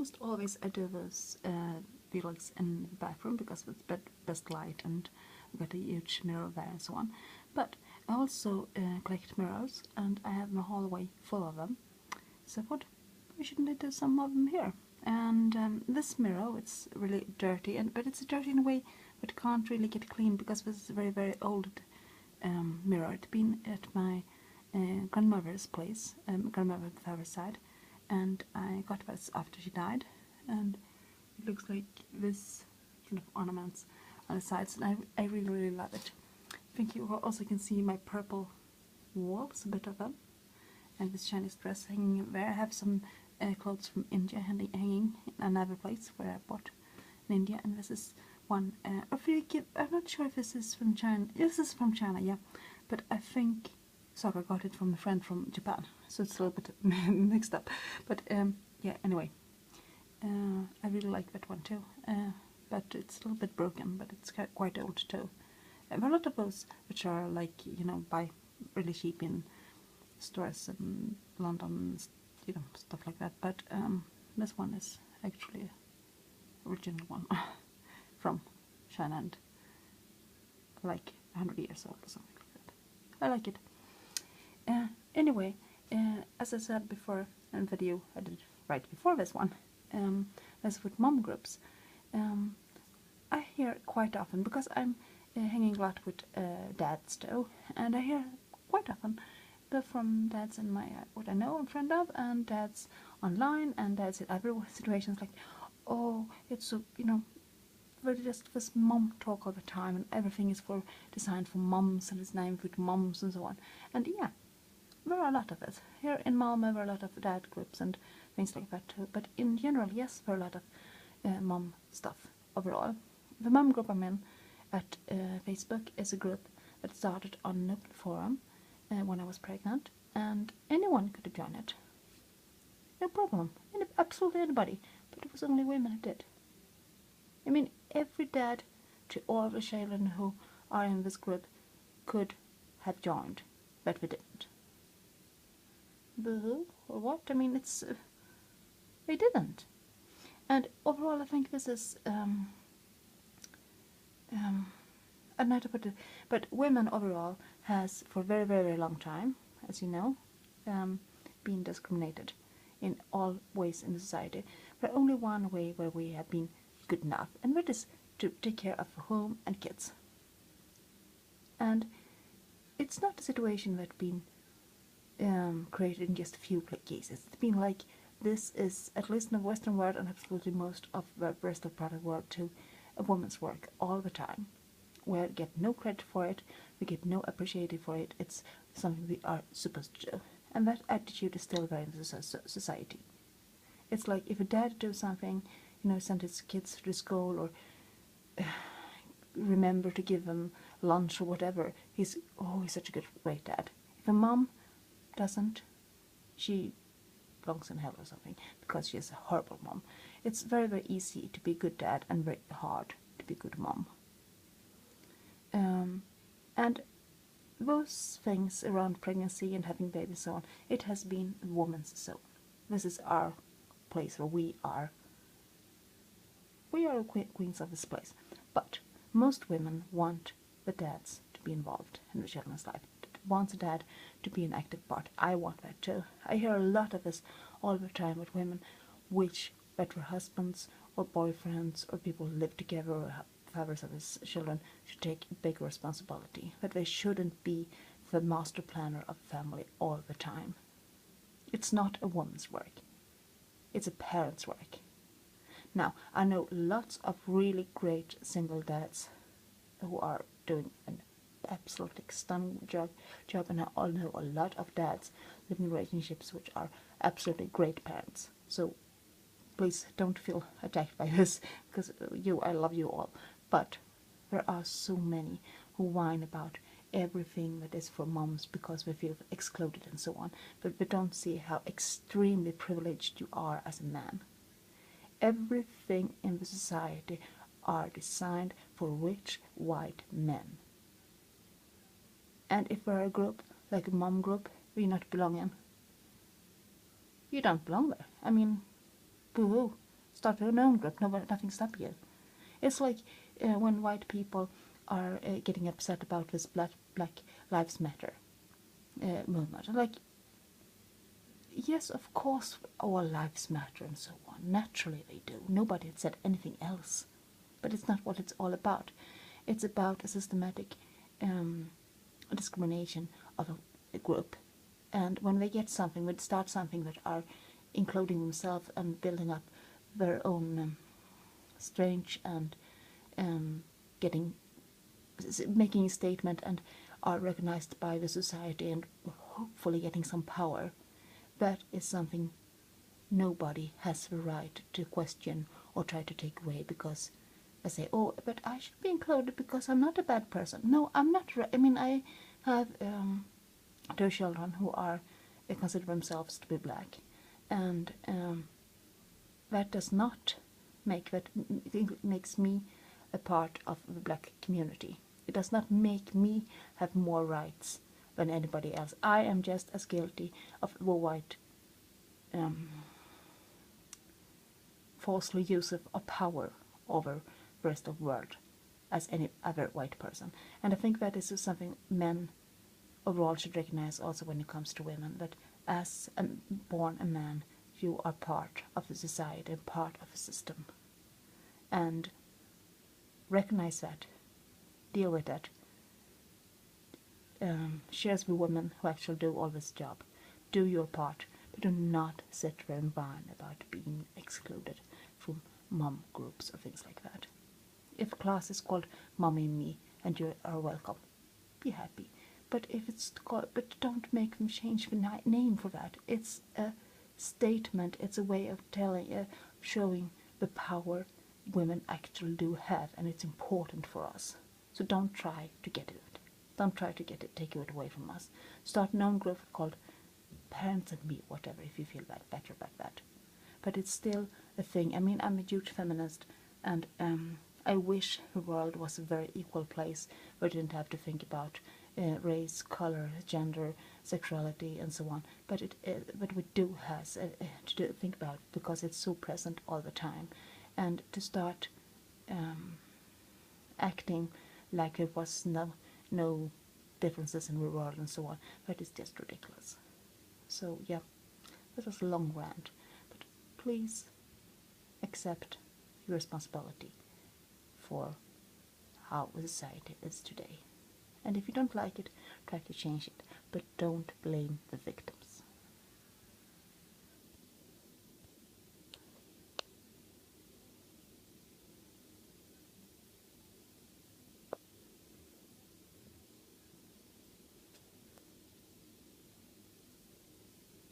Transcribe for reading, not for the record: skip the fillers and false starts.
almost always I do this vlogs in the bathroom because it's best light, and I've got a huge mirror there and so on. But I also collect mirrors, and I have my hallway full of them. So I thought, why shouldn't I do some of them here? And this mirror, it's really dirty, but it's dirty in a way that can't really get clean because this is a very, very old mirror. It's been at my grandmother's place, grandmother's father's side, and I got this after she died, and it looks like this kind of ornaments on the sides, and I really, really love it. I think you also can see my purple walls, a bit of them, and this Chinese dress hanging there. I have some clothes from India hanging in another place where I bought in India, and this is one. I'm not sure if this is from China. This is from China, yeah, but I think Saka got it from a friend from Japan, so it's a little bit mixed up. But yeah, anyway, I really like that one too. But it's a little bit broken, but it's quite old too. There are a lot of those which are like, you know, buy really cheap in stores in London, you know, stuff like that. But this one is actually original one from China, and like 100 years old or something like that. I like it. Anyway, as I said before in the video I did right before this one, as with mom groups, I hear quite often, because I'm hanging a lot with dads too, and I hear quite often both from dads in my what I know and friend of, and dads online, and dads in other situations, like, oh, it's so, you know, we're just this mom talk all the time, and everything is designed for moms, and it's named for moms and so on. And yeah, there are a lot of it. Here in Malmö there are a lot of dad groups and things like that too. But in general, yes, there are a lot of mom stuff overall. The mom group I'm in at Facebook is a group that started on an open forum when I was pregnant, and anyone could join it. No problem. Absolutely anybody. But it was only women who did. I mean, every dad to all the children who are in this group could have joined, but we didn't. Boo, or what? I mean, it's they didn't. And overall, I think this is I don't know how to put it, but women overall has for a very, very, very long time, as you know, been discriminated in all ways in society. But only one way where we have been good enough, and that is to take care of home and kids. And it's not a situation that's been created in just a few cases. It's been like this is, at least in the Western world and absolutely most of the rest of the world too, a woman's work all the time. We get no credit for it, we get no appreciation for it, it's something we are supposed to do. And that attitude is still there in the society. It's like if a dad does something, you know, send his kids to school, or remember to give them lunch or whatever, he's such a great dad. If a mom doesn't, she belongs in hell or something, because she is a horrible mom. It's very, very easy to be a good dad and very hard to be a good mom. And those things around pregnancy and having babies and so on, it has been a woman's zone. This is our place where we are queens of this place. But most women want the dads to be involved in the children's life, wants a dad to be an active part. I want that too. I hear a lot of this all the time with women that their husbands or boyfriends or people who live together or fathers of his children should take big responsibility, that they shouldn't be the master planner of family all the time. It's not a woman's work. It's a parent's work. Now, I know lots of really great single dads who are doing an absolutely stunning job, and I all know a lot of dads living in relationships which are absolutely great parents. So please don't feel attacked by this, because I love you all. But there are so many who whine about everything that is for moms because they feel excluded and so on, but they don't see how extremely privileged you are as a man. Everything in the society are designed for rich white men. And if we're a group, like a mom group, where you not belong in, you don't belong there. I mean, boo-hoo. start your own group. Nothing stop you. It's like when white people are getting upset about this Black Lives Matter movement. Like, yes, of course, all lives matter and so on. Naturally, they do. Nobody had said anything else. But it's not what it's all about. It's about a systematic discrimination of a group. And when they get something, when they start something that are including themselves and building up their own strange and getting making a statement and are recognized by the society and hopefully getting some power, that is something nobody has the right to question or try to take away, because I say, oh, but I should be included because I'm not a bad person. No, I'm not. I mean, I have two children who are consider themselves to be black, and that does not make that makes me a part of the black community. It does not make me have more rights than anybody else. I am just as guilty of the white falsely use of power over the rest of the world as any other white person. And I think that is something men overall should recognize also when it comes to women, that as born a man, you are part of the society and part of the system. And recognize that, deal with that, shares with women who actually do all this job. Do your part, but do not sit there and whine about being excluded from mom groups or things like that. If a class is called Mommy and Me and you are welcome, be happy. But if it's called, but don't make them change the name for that. It's a statement. It's a way of telling, showing the power women actually do have, and it's important for us. So don't try to get it. Don't try to get it, take it away from us. Start an own group called Parents and Me, whatever, if you feel like better about that. But it's still a thing. I mean, I'm a huge feminist, and I wish the world was a very equal place where you didn't have to think about race, color, gender, sexuality, and so on. But we do have to think about it because it's so present all the time, and to start acting like there was no differences in the world and so on, that is just ridiculous. So yeah, this was a long rant, but please accept your responsibility for how the society is today. And if you don't like it, try to change it, but don't blame the victims.